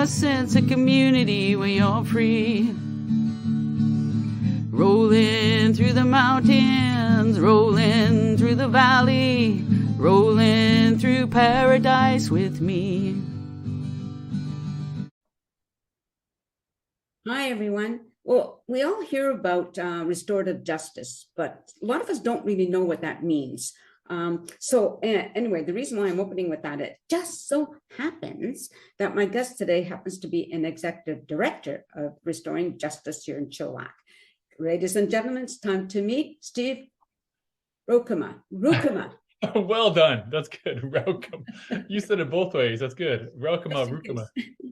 a sense of community when you're free. Rolling through the mountains, rolling through the valley, rolling through paradise with me. Hi, everyone. Well, we all hear about restorative justice, but a lot of us don't really know what that means. Anyway, the reason why I'm opening with that, it just so happens that my guest today happens to be an executive director of Restoring Justice here in Chilliwack. Ladies and gentlemen, it's time to meet Steve Roukema. Well done. That's good. Roukema. You said it both ways. That's good. Roukema.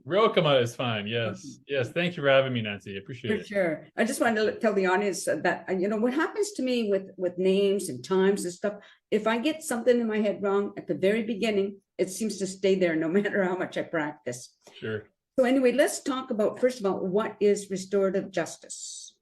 Roukema is fine. Yes. Yes. Thank you for having me, Nancy. I appreciate it. For sure. I just wanted to tell the audience that, what happens to me with names and times and stuff, if I get something in my head wrong at the very beginning, it seems to stay there no matter how much I practice. Sure. So anyway, let's talk about, first of all, what is restorative justice?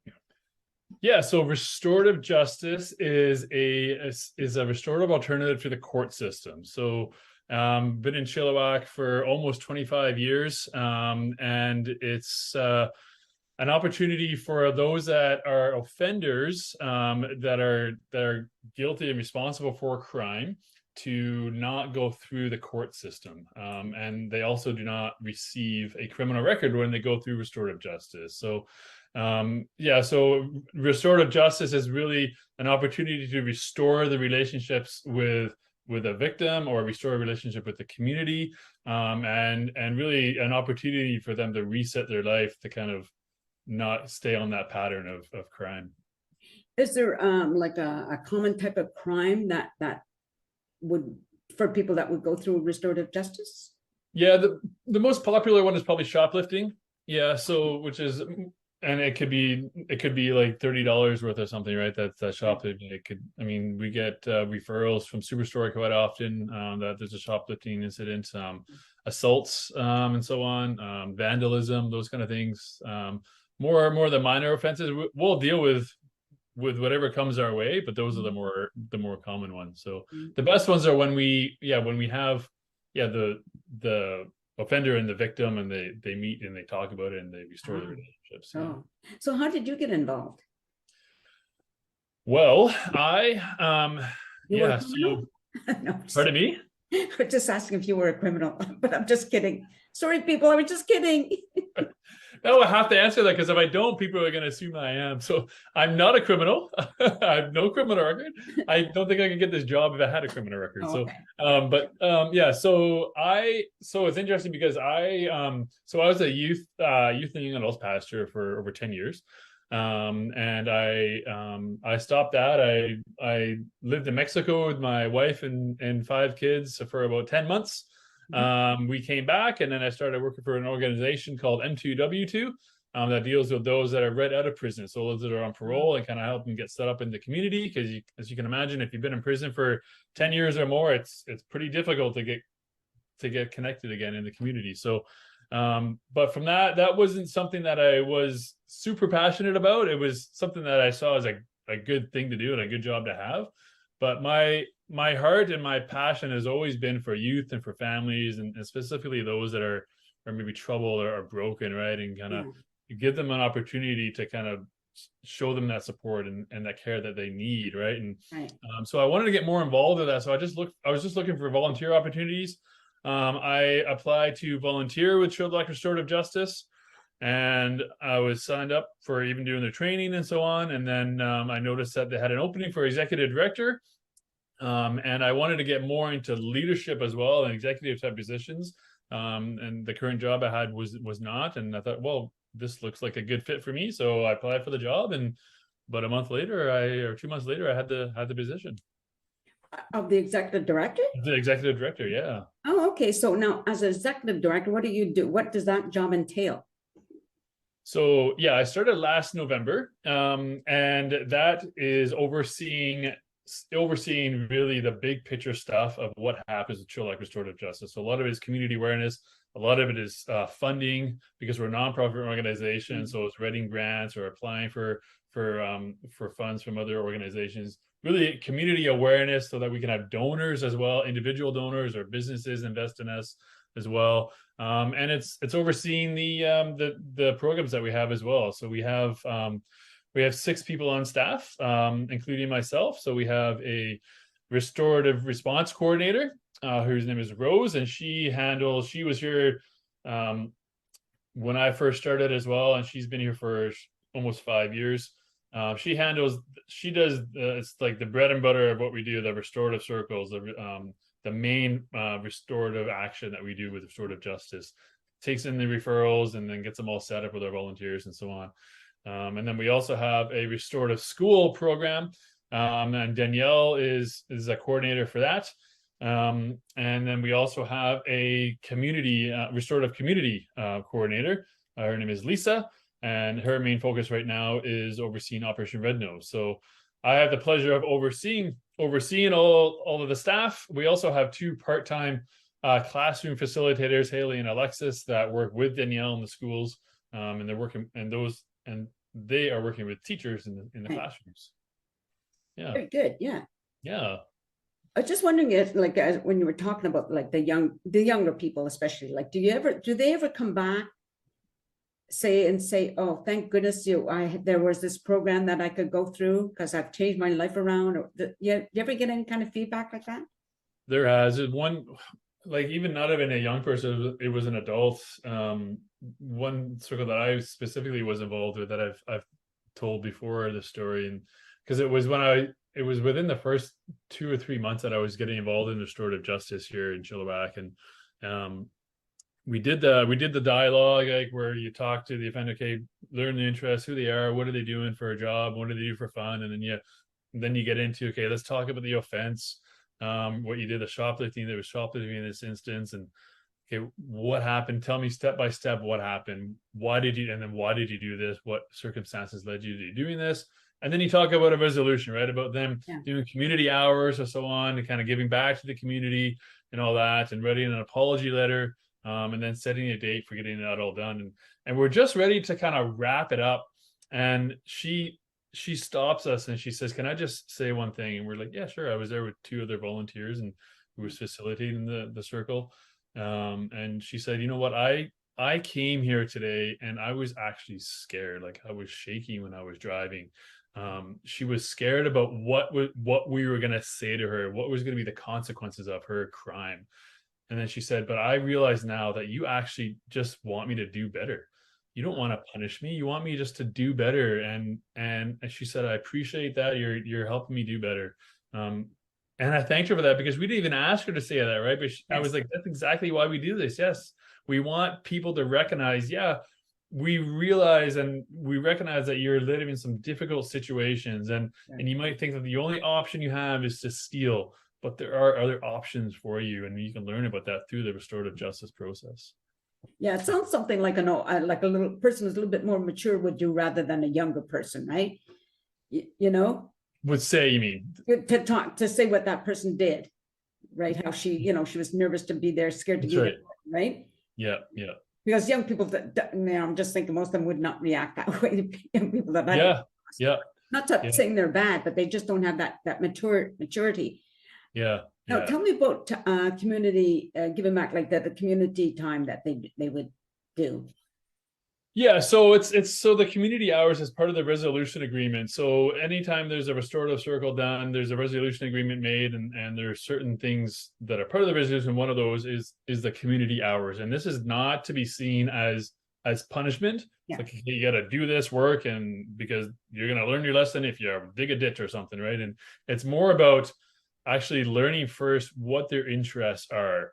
Yeah, so restorative justice is a restorative alternative to the court system. So been in Chilliwack for almost 25 years, and it's an opportunity for those that are offenders that are guilty and responsible for a crime to not go through the court system, and they also do not receive a criminal record when they go through restorative justice. So so restorative justice is really an opportunity to restore the relationships with a victim, or restore a relationship with the community, and really an opportunity for them to reset their life, to kind of not stay on that pattern of crime. Is there like a common type of crime that would, for people that would go through restorative justice? Yeah, the most popular one is probably shoplifting. Yeah, so and it could be like $30 worth or something, right? That's shoplifting. We get referrals from Superstore quite often that there's a shoplifting incident, assaults and so on, vandalism, those kind of things. More the minor offenses, we'll deal with whatever comes our way, but those are the more common ones. So the best ones are when we have the offender and the victim, and they meet and they talk about it and they restore the relationships. Oh, so how did you get involved? Well, No, pardon me? I'm just asking if you were a criminal, but I'm just kidding. Sorry, people, I was just kidding. No, I have to answer that, because if I don't, people are going to assume I am. So I'm not a criminal. I have no criminal record. I don't think I could get this job if I had a criminal record. Oh, okay. So it's interesting because I was a youth and young adults pastor for over 10 years. And I stopped that. I lived in Mexico with my wife and 5 kids for about 10 months. We came back, and then I started working for an organization called M2W2 that deals with those that are right out of prison, so those that are on parole, and kind of help them get set up in the community. Because as you can imagine, if you've been in prison for 10 years or more, it's pretty difficult to get connected again in the community. So but from that wasn't something that I was super passionate about. It was something that I saw as a good thing to do and a good job to have. But my heart and my passion has always been for youth and for families, and specifically those that are maybe troubled or broken, right? And kind of give them an opportunity to kind of show them that support and that care that they need, right? And so I wanted to get more involved with that. So I was just looking for volunteer opportunities. I applied to volunteer with Chilliwack Restorative Justice, and I was signed up for even doing their training and so on. And then I noticed that they had an opening for executive director. And I wanted to get more into leadership as well, and executive type positions. And the current job I had was not. And I thought, well, this looks like a good fit for me. So I applied for the job, and about a month later, or 2 months later, I had the position. Of the executive director? The executive director, yeah. Oh, okay. So now, as an executive director, what do you do? What does that job entail? So yeah, I started last November, and that is overseeing really the big picture stuff of what happens with Chilliwack Restorative Justice. So a lot of it is community awareness. A lot of it is funding, because we're a nonprofit organization. So it's writing grants or applying for funds from other organizations. Really community awareness, so that we can have donors as well, individual donors or businesses invest in us as well. And it's overseeing the programs that we have as well. So we have 6 people on staff, including myself. So we have a restorative response coordinator, whose name is Rose, and she was here when I first started as well, and she's been here for almost 5 years. She does it's like the bread and butter of what we do, the restorative circles, the main restorative action that we do with restorative justice. Takes in the referrals and then gets them all set up with our volunteers and so on. And then we also have a restorative school program, and Danielle is a coordinator for that. And then we also have a restorative community coordinator. Her name is Lisa, and her main focus right now is overseeing Operation Red Nose. So I have the pleasure of overseeing all of the staff. We also have 2 part-time classroom facilitators, Haley and Alexis, that work with Danielle in the schools, and they are working with teachers in the classrooms. Yeah, Very good. Yeah. yeah. I was just wondering if, like, when you were talking about like the younger people, especially, like, do they ever come back, say, oh, thank goodness there was this program that I could go through because I've changed my life around? Or you ever get any kind of feedback like that? There has one, like, even not even a young person, it was an adult. One circle that I specifically was involved with that I've told before the story, and because it was within the first 2 or 3 months that I was getting involved in restorative justice here in Chilliwack, and we did the dialogue, like, where you talk to the offender, okay, learn the interest, who they are, what are they doing for a job, what do they do for fun, and then you get into, okay, let's talk about the offense, what you did, the shoplifting. There was shoplifting in this instance, and okay, what happened? Tell me step by step what happened. Why did you do this? What circumstances led you to doing this? And then you talk about a resolution, right? About them doing community hours or so on, and kind of giving back to the community and all that, and writing an apology letter, and then setting a date for getting that all done. And we're just ready to kind of wrap it up. And she stops us and she says, "Can I just say one thing?" And we're like, "Yeah, sure." I was there with 2 other volunteers and who was facilitating the circle. And she said, "You know what? I came here today and I was actually scared. Like, I was shaking when I was driving." She was scared about what we were going to say to her, what was going to be the consequences of her crime. And then she said, "But I realize now that you actually just want me to do better. You don't want to punish me. You want me just to do better." And she said, "I appreciate that. You're helping me do better." And I thanked her for that, because we didn't even ask her to say that, right? But I was like, that's exactly why we do this. Yes, we want people to recognize, we recognize that you're living in some difficult situations, and you might think that the only option you have is to steal, but there are other options for you, and you can learn about that through the restorative justice process. Yeah, it sounds something like like a little person who's a little bit more mature would do, rather than a younger person, right? You know? Would say, you mean? To say what that person did, right? How she was nervous to be there, scared to be there, right? Yeah. Because young people, I'm just thinking most of them would not react that way to young people that Not saying they're bad, but they just don't have that maturity. Yeah. Now, tell me about community giving back, like the community time that they would do. Yeah, so so the community hours is part of the resolution agreement. So anytime there's a restorative circle done, there's a resolution agreement made, and there's certain things that are part of the resolution. One of those is the community hours, and this is not to be seen as punishment. Yeah. Like, you got to do this work, and because you're going to learn your lesson if you dig a ditch or something, right? And it's more about actually learning first what their interests are.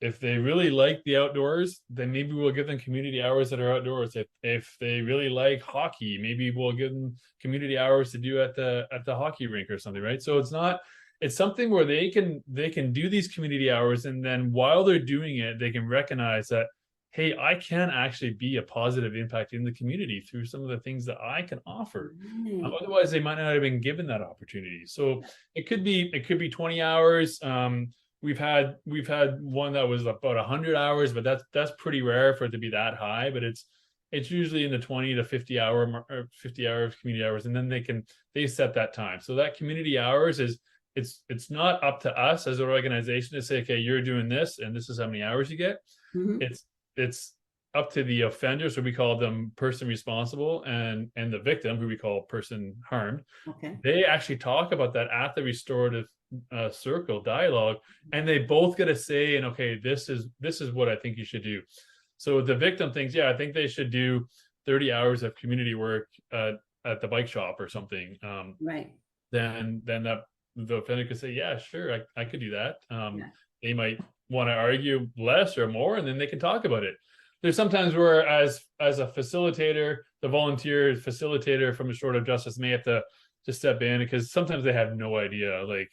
If they really like the outdoors, then maybe we'll give them community hours that are outdoors. If they really like hockey, maybe we'll give them community hours to do at the hockey rink or something, right? So it's something where they can do these community hours, and then while they're doing it, they can recognize that, hey, I can actually be a positive impact in the community through some of the things that I can offer. Otherwise, they might not have been given that opportunity. So it could be 20 hours. We've had one that was about 100 hours, but that's pretty rare for it to be that high. But it's usually in the 20 to 50 hour 50 hours community hours, and then they set that time. So that community hours is it's not up to us as an organization to say, okay, you're doing this and this is how many hours you get. Mhm. It's up to the offender, so we call them person responsible, and the victim, who we call person harmed. Okay. They actually talk about that at the restorative circle dialogue, and they both get a say in, okay, this is what I think you should do. So the victim thinks, yeah, I think they should do 30 hours of community work at the bike shop or something. Right. Then that the offender could say, yeah, sure, I could do that. Yeah. They might want to argue less or more, and then they can talk about it. There's sometimes where as a facilitator, the volunteer facilitator from restorative justice may have to step in, because sometimes they have no idea. Like,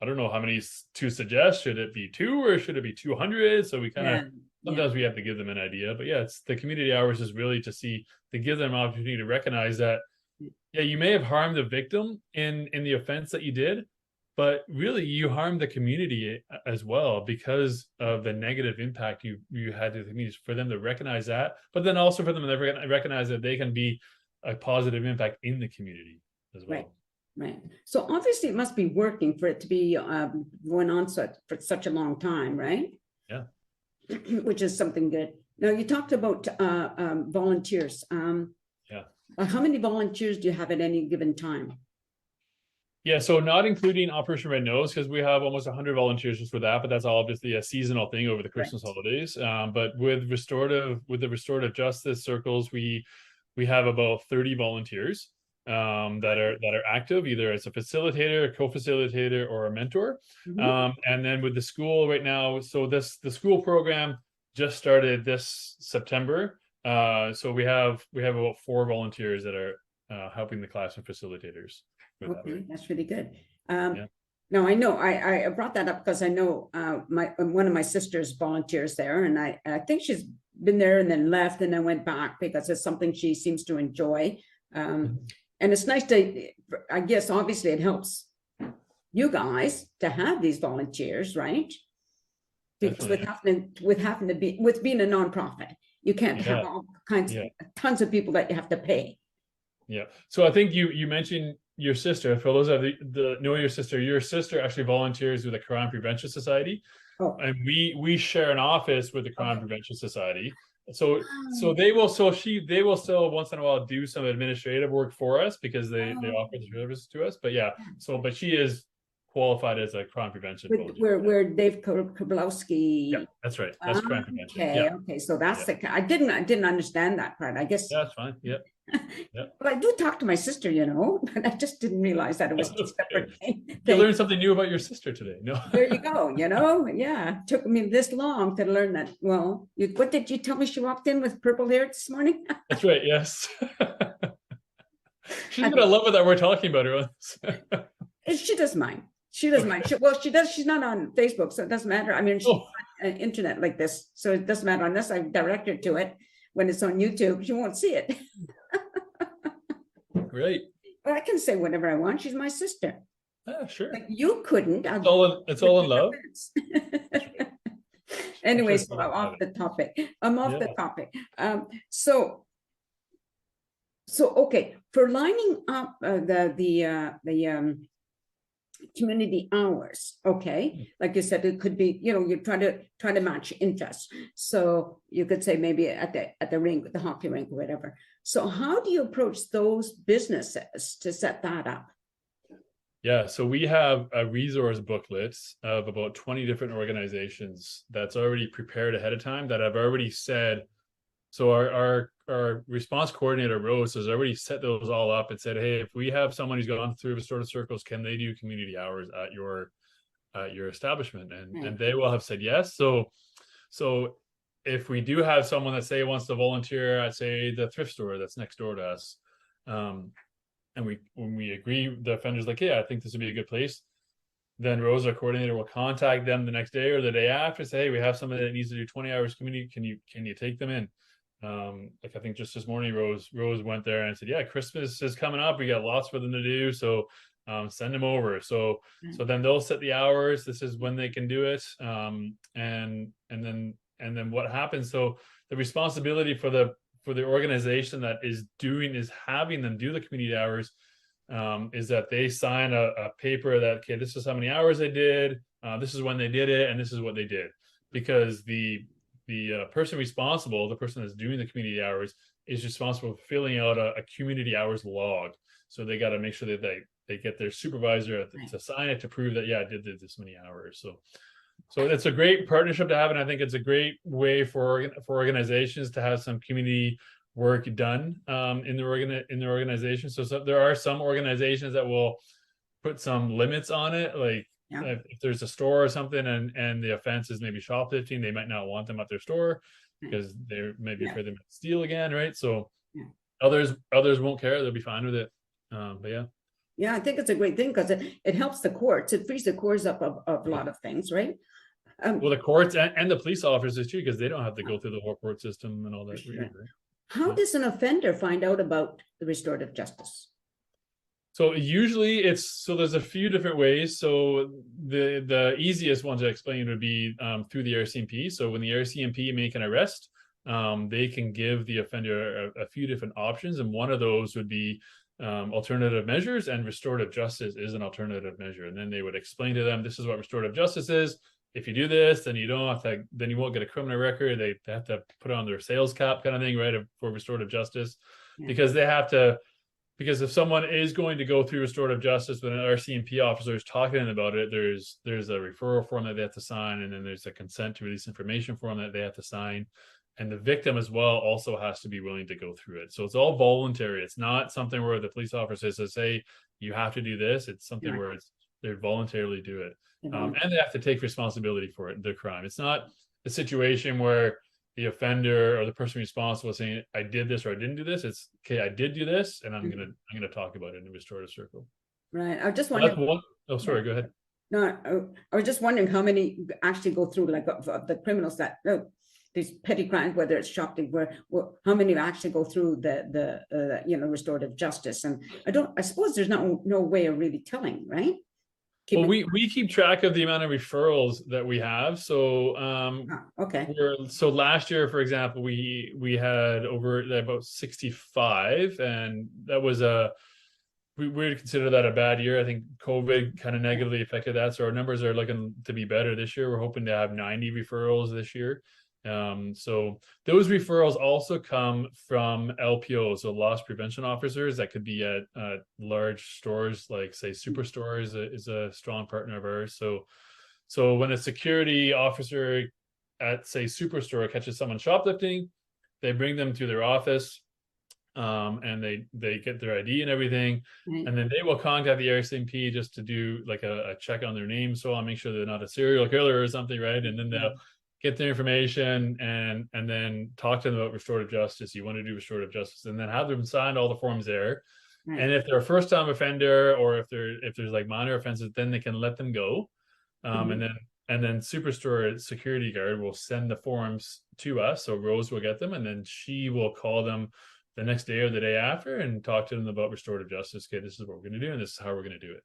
I don't know how many to suggest. Should it be 2 or should it be 200? So we kind of sometimes we have to give them an idea. But yeah, it's the community hours is really to give them an opportunity to recognize that, yeah, you may have harmed the victim in the offense that you did, but really you harmed the community as well because of the negative impact you had to the community. For them to recognize that, but then also for them to recognize that they can be a positive impact in the community as well. Right. So obviously it must be working for it to be going on for such a long time, right? Yeah. Which is something good. Now you talked about volunteers. Yeah. How many volunteers do you have at any given time? Yeah, so not including Operation Red Nose, because we have almost 100 volunteers just for that, but that's obviously a seasonal thing over the Christmas holidays. But with the restorative justice circles, we have about 30 volunteers that are active, either as a facilitator, a co-facilitator, or a mentor. Mhm. And then with the school right now, so the school program just started this September. So we have about 4 volunteers that are helping the classroom facilitators. Okay, that's really good. Yeah. No, I know I brought that up because I know one of my sisters volunteers there, and I think she's been there and then left and then went back because it's something she seems to enjoy. And it's nice to, I guess, obviously it helps you guys to have these volunteers, right? Because with being a nonprofit, you can't have all kinds tons of people that you have to pay. Yeah. So I think you mentioned your sister. For those of the know your sister actually volunteers with the Crime Prevention Society. Oh. And we share an office with the Crime Prevention Society. So they will still once in a while do some administrative work for us because they offer the services to us. But yeah, but she is qualified as a crime prevention volunteer. Where Dave Koblowski. Yeah, that's right. That's crime prevention. Okay. So that's I didn't understand that part. I guess that's fine. Yeah. But I do talk to my sister, but I just didn't realize that it was a separate thing. You learned something new about your sister today. No. There you go. Yeah. It took me this long to learn that. Well, what did you tell me? She walked in with purple hair this morning. That's right. Yes. She's gonna love it that we're talking about her. She doesn't mind. She doesn't mind. She does. She's not on Facebook, so it doesn't matter. I mean, she's on internet like this, so it doesn't matter unless I direct her to it. When it's on YouTube, she won't see it. Right. But I can say whatever I want. She's my sister. Sure. Like you couldn't. It's all in love. Anyways, I'm off the topic. The topic. So okay, for lining up the community hours, okay, like you said, it could be, you try to match interests. So you could say maybe at the rink, the hockey rink, or whatever. So how do you approach those businesses to set that up? Yeah, so we have a resource booklet of about 20 different organizations that's already prepared ahead of time that have already said. So our response coordinator, Rose, has already set those all up and said, hey, if we have someone who's gone through restorative circles, can they do community hours at your establishment? And they will have said yes. So if we do have someone that say wants to volunteer at, say, the thrift store that's next door to us, and when we agree, the offender's like, yeah, I think this would be a good place, then Rose, our coordinator, will contact them the next day or the day after, say, hey, we have somebody that needs to do 20 hours community. Can you take them in? Like I think just this morning, Rose went there and said, yeah, Christmas is coming up. We got lots for them to do. So send them over. So then they'll set the hours. This is when they can do it. And then what happens? So the responsibility for the organization that is having them do the community hours is that they sign a paper that, okay, this is how many hours they did, this is when they did it, and this is what they did. Because the person responsible, the person that's doing the community hours, is responsible for filling out a community hours log. So they got to make sure that they get their supervisor to sign it to prove that, yeah, I did this many hours. So it's a great partnership to have, and I think it's a great way for organizations to have some community work done in their organization. So there are some organizations that will put some limits on it, like if there's a store or something and the offense is maybe shoplifting, they might not want them at their store because they're maybe afraid they might steal again, right? So others won't care; they'll be fine with it. But yeah. Yeah, I think it's a great thing because it helps the courts. It frees the courts up of a lot of things, right? Well, the courts and the police officers too, because they don't have to go through the whole court system and all that. Yeah. How does an offender find out about the restorative justice? So usually there's a few different ways. So the easiest one to explain would be through the RCMP. So when the RCMP make an arrest, they can give the offender a few different options, and one of those would be alternative measures, and restorative justice is an alternative measure. And then they would explain to them, this is what restorative justice is. If you do this, then you don't have to, then you won't get a criminal record. They have to put on their sales cap kind of thing, right, for restorative justice, because they have to, because if someone is going to go through restorative justice, when an RCMP officer is talking about it, there's a referral form that they have to sign, and then there's a consent to release information form that they have to sign. And the victim as well also has to be willing to go through it. So it's all voluntary. It's not something where the police officer says, hey, you have to do this. It's something where they voluntarily do it. And they have to take responsibility for it, the crime. It's not a situation where the offender or the person responsible is saying, I did this or I didn't do this. It's, okay, I did do this, and I'm gonna talk about it in a restorative circle. Right. I just wondering. Oh, sorry, go ahead. No, I was just wondering how many actually go through, like the criminals that these petty crimes, whether it's shoplifting, how many actually go through the restorative justice. And I suppose there's no way of really telling, right? Well, we keep track of the amount of referrals that we have. So so last year, for example, we had over about 65, and that was we would consider that a bad year. I think COVID kind of negatively affected that. So our numbers are looking to be better this year. We're hoping to have 90 referrals this year. So those referrals also come from LPOs, so loss prevention officers. That could be at large stores, like say Superstore is a strong partner of ours. So when a security officer at say Superstore catches someone shoplifting, they bring them to their office, and they get their ID and everything, and then they will contact the RCMP just to do like a check on their name, so I'll make sure they're not a serial killer or something, right? And then they'll get their information and then talk to them about restorative justice. You want to do restorative justice, and then have them sign all the forms there. And if they're a first-time offender, or if there's like minor offenses, then they can let them go. And then Superstore security guard will send the forms to us, so Rose will get them, and then she will call them the next day or the day after and talk to them about restorative justice. Okay, this is what we're going to do, and this is how we're going to do it.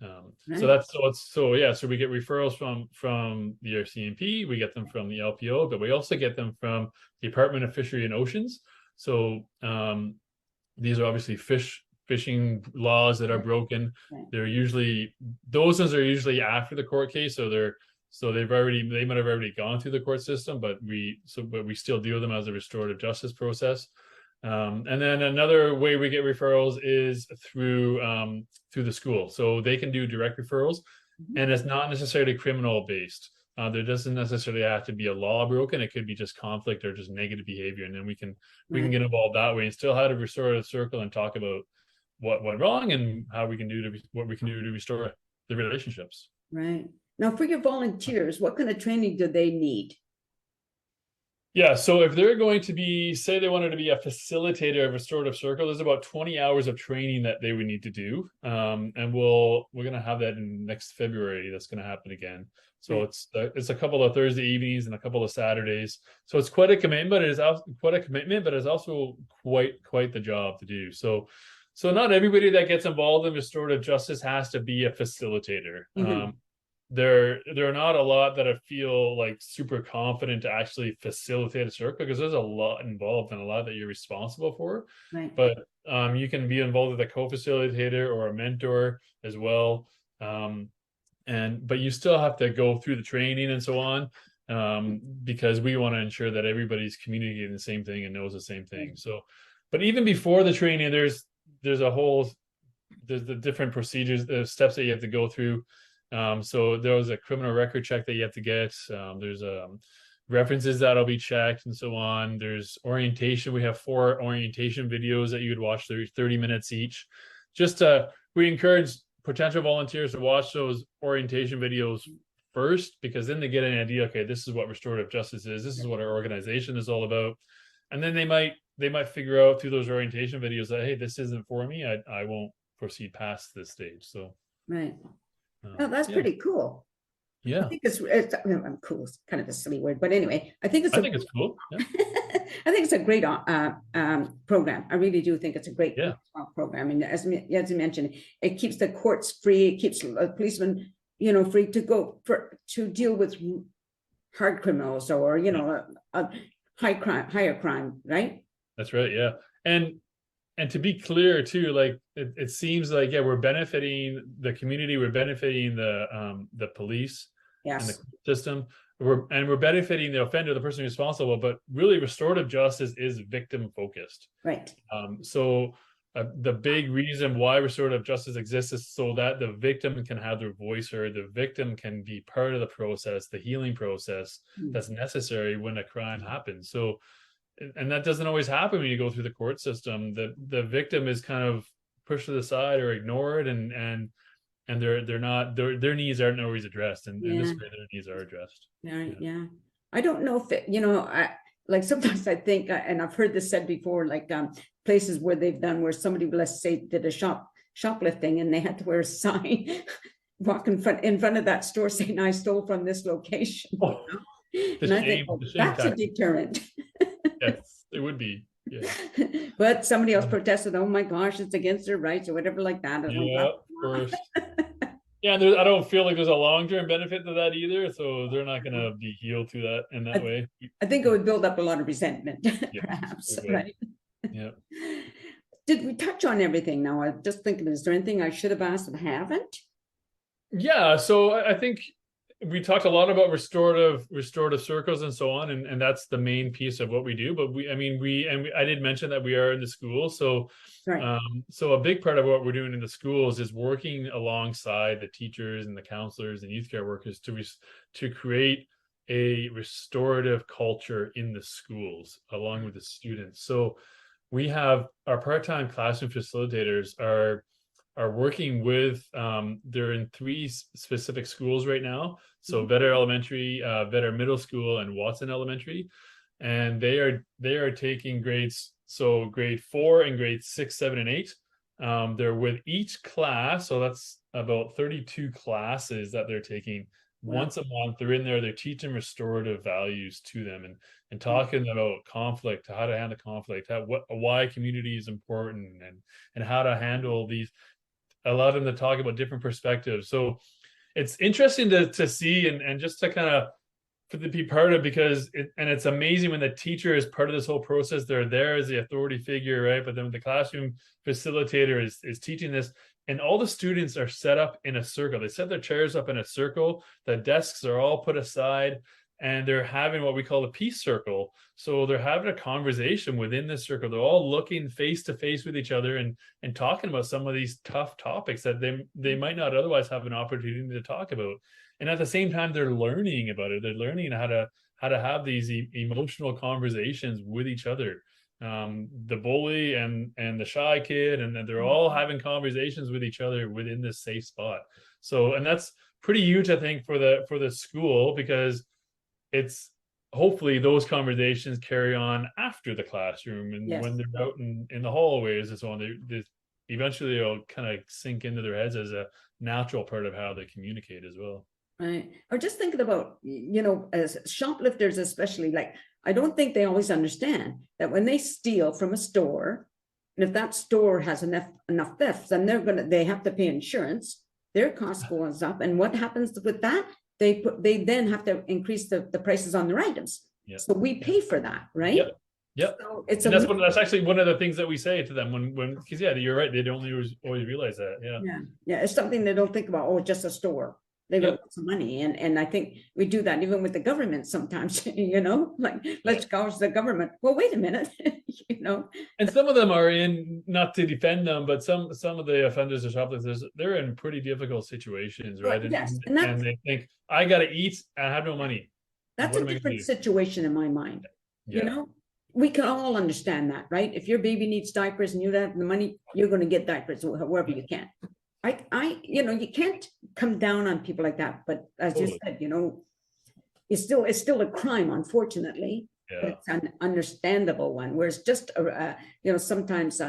So we get referrals from the RCMP, we get them from the LPO, but we also get them from the Department of Fishery and Oceans. So these are obviously fishing laws that are broken. Those ones are usually after the court case, so they might have already gone through the court system, but we still deal with them as a restorative justice process. And then another way we get referrals is through the school. So they can do direct referrals, and it's not necessarily criminal based. There doesn't necessarily have to be a law broken. It could be just conflict or just negative behavior, and then we can get involved that way and still have a restorative circle and talk about what went wrong and what we can do to restore the relationships. Right. Now, for your volunteers, what kind of training do they need? Yeah, so if they're going to be, say they wanted to be a facilitator of restorative circle, there's about 20 hours of training that they would need to do. And we're going to have that in next February. That's going to happen again. So it's a couple of Thursday evenings and a couple of Saturdays. So it's quite a commitment, but it's also quite the job to do. So not everybody that gets involved in restorative justice has to be a facilitator. there are not a lot that I feel like super confident to actually facilitate a circle, because there's a lot involved and a lot that you're responsible for. Right. But you can be involved with a co-facilitator or a mentor as well. But you still have to go through the training and so on, because we want to ensure that everybody's communicating the same thing and knows the same thing. So, but even before the training, there's the different procedures, the steps that you have to go through. So there was a criminal record check that you have to get. There's references that'll be checked and so on. There's orientation. We have 4 orientation videos that you would watch. They're 30 minutes each. We encourage potential volunteers to watch those orientation videos first, because then they get an idea, okay, this is what restorative justice is, this is what our organization is all about. And then they might figure out through those orientation videos that, hey, this isn't for me, I won't proceed past this stage. So Right. Oh, that's pretty cool. Yeah. I think it's cool. It's kind of a silly word, but anyway, I think it's cool. Yeah. I think it's a great program. I really do think it's a great program. And as you mentioned, it keeps the courts free. It keeps policemen, free to go to deal with hard criminals or higher crime, right? That's right. Yeah. And to be clear too, like it seems like, we're benefiting the community, we're benefiting the police and the system, we're benefiting the offender, the person responsible, but really restorative justice is victim focused. Right. So the big reason why restorative justice exists is so that the victim can have their voice heard, the victim can be part of the process, the healing process that's necessary when a crime happens. So, and that doesn't always happen when you go through the court system. The victim is kind of pushed to the side or ignored, and their needs aren't always addressed, and this way their needs are addressed. Yeah. I don't know if it, like sometimes I think, and I've heard this said before, like places where they've done where somebody, let's say, did a shoplifting and they had to wear a sign, walk in front of that store saying, "I stole from this location." And I think that's a deterrent. Yes, it would be. Yeah. But somebody else protested, "Oh my gosh, it's against their rights," or whatever like that. Of course. Yeah, I don't feel like there's a long-term benefit to that either, so they're not going to be healed to that in that way. I think it would build up a lot of resentment, perhaps. Right? Yeah. Did we touch on everything? Now, I'm just thinking, is there anything I should have asked that I haven't? Yeah, so I think we talked a lot about restorative circles and so on, and that's the main piece of what we do. But I did mention that we are in the schools, so so a big part of what we're doing in the schools is working alongside the teachers and the counselors and youth care workers to create a restorative culture in the schools along with the students. So we have our part-time classroom facilitators are working with, they're in 3 specific schools right now. So Vedder Elementary, Vedder Middle School, and Watson Elementary. And they are taking grades, so grade 4 and grades 6, 7, and 8. They're with each class. So that's about 32 classes that they're taking. Once a month. They're in there, they're teaching restorative values to them and talking about conflict, how to handle conflict, why community is important, and how to handle these. Allow them to talk about different perspectives. So it's interesting to see and just to kind of be part of, because it's amazing when the teacher is part of this whole process. They're there as the authority figure, right? But then the classroom facilitator is teaching this, and all the students are set up in a circle. They set their chairs up in a circle. The desks are all put aside, and they're having what we call a peace circle. So they're having a conversation within this circle. They're all looking face to face with each other and talking about some of these tough topics that they might not otherwise have an opportunity to talk about. And at the same time, they're learning about it. They're learning how to have these emotional conversations with each other. The bully and the shy kid, and they're all having conversations with each other within this safe spot. So, and that's pretty huge, I think, for the school, because it's hopefully those conversations carry on after the classroom, and when they're out in the hallways and so on, they eventually it'll kind of sink into their heads as a natural part of how they communicate as well. Right. Or just thinking about, as shoplifters, especially, like, I don't think they always understand that when they steal from a store, and if that store has enough thefts, then they have to pay insurance. their cost goes up. And what happens with that? They then have to increase the prices on their items. Yep. So we pay for that, right? Yep. Yep. So that's actually one of the things that we say to them because you're right. They don't always realize that. Yeah. It's something they don't think about. Oh, just a store. They don't want some money. And I think we do that even with the government sometimes, like let's gouge the government. Well, wait a minute, And some of them are in, not to defend them, but some of the offenders or shoplifters, they're in pretty difficult situations, right? Yes. And they think, I got to eat, I have no money. That's a different situation in my mind. We can all understand that, right? If your baby needs diapers and you don't have the money, you're going to get diapers wherever you can. You can't come down on people like that. But as you said, it's still a crime, unfortunately. Yeah. But it's an understandable one. Whereas just sometimes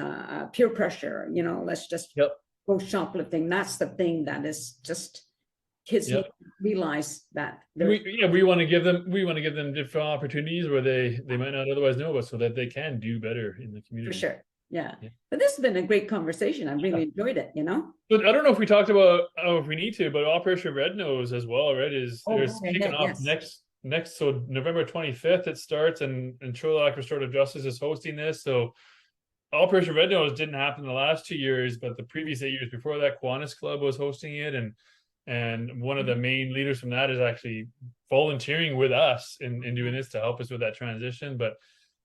peer pressure. Let's just go shoplifting. That's the thing that is just kids realize that we want to give them different opportunities where they might not otherwise know about, so that they can do better in the community. For sure. Yeah. But this has been a great conversation. I really enjoyed it, But I don't know if we talked about, if we need to, but Operation Red Nose as well, right? There's kicking off next, so November 25th it starts, and Chilliwack Restorative Justice is hosting this. So Operation Red Nose didn't happen the last 2 years, but the previous 8 years before that, Kiwanis Club was hosting it, and one of the main leaders from that is actually volunteering with us in doing this to help us with that transition. But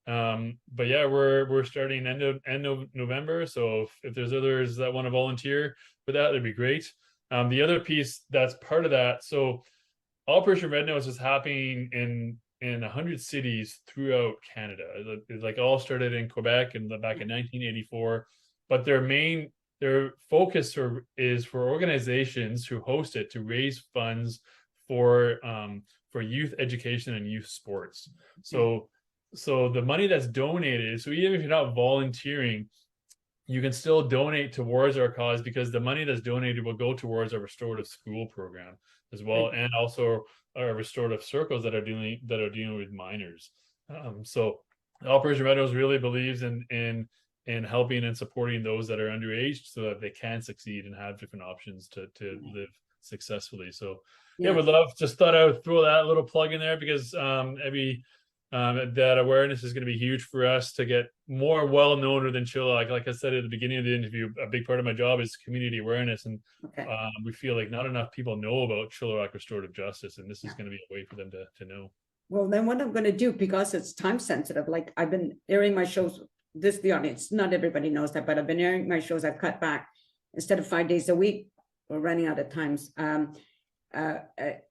yeah, we're starting end of November. So if there's others that want to volunteer for that, that'd be great. The other piece that's part of that, so Operation Red Nose is happening in 100 cities throughout Canada. It like all started in Quebec and back in 1984, but their focus is for organizations who host it to raise funds for youth education and youth sports. So the money that's donated, so even if you're not volunteering, you can still donate towards our cause, because the money that's donated will go towards our restorative school program as well, and also our restorative circles that are dealing with minors. So Operation Red Nose really believes in helping and supporting those that are underage, so that they can succeed and have different options to live successfully. So would love, just thought I would throw that little plug in there, because that awareness is going to be huge for us to get more well known than Chilliwack. Like I said at the beginning of the interview, a big part of my job is community awareness, and we feel like not enough people know about Chilliwack Restorative Justice, and this is going to be a way for them to know. Well, then what I'm going to do, because it's time sensitive, like I've been airing my shows, the audience, not everybody knows that, but I've been airing my shows, I've cut back. Instead of 5 days a week, we're running out of times. I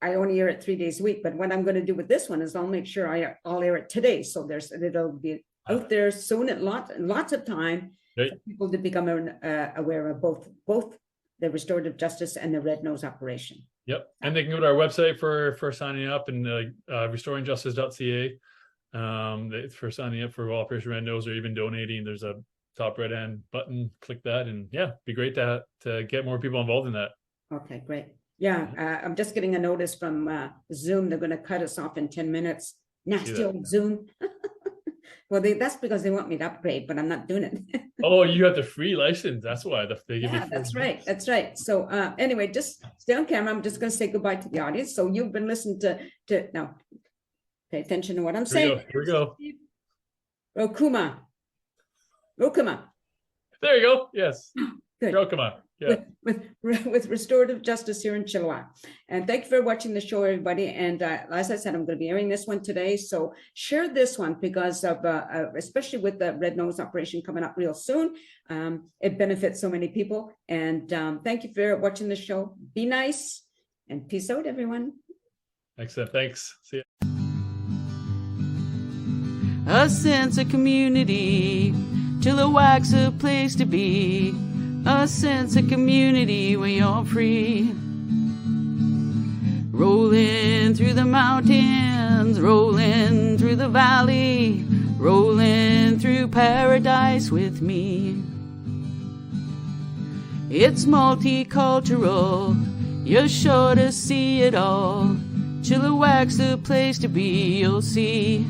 only air it 3 days a week, but what I'm going to do with this one is I'll make sure I'll air it today. So it'll be out there soon, at lots of time for people to become aware of both the restorative justice and the Red Nose operation. Yep. And they can go to our website for signing up, and restoringjustice.ca for signing up for Operation Red Nose, or even donating. There's a top right hand button, click that, and be great to get more people involved in that. Okay, great. I'm just getting a notice from Zoom. They're going to cut us off in 10 minutes. Nasty old Zoom. Well, that's because they want me to upgrade, but I'm not doing it. Oh, you have the free license. That's why they give you free. That's right. So anyway, just stay on camera. I'm just going to say goodbye to the audience. So you've been listening to now. Pay attention to what I'm saying. Here we go. Roukema. There you go. Yes. Good. Roukema. Yeah. With restorative justice here in Chilliwack. And thank you for watching the show, everybody. And as I said, I'm going to be airing this one today. So share this one, because of especially with the Red Nose operation coming up real soon. It benefits so many people. And thank you for watching the show. Be nice and peace out, everyone. Excellent. Thanks. See you. A sense of community, Chilliwack's a place to be. A sense of community where you're free. Rolling through the mountains, rolling through the valley, rolling through paradise with me. It's multicultural, you're sure to see it all. Chilliwack's the place to be, you'll see.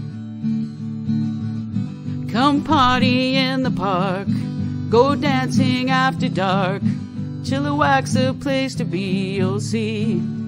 Come party in the park, go dancing after dark. Chilliwack's a place to be, you'll see.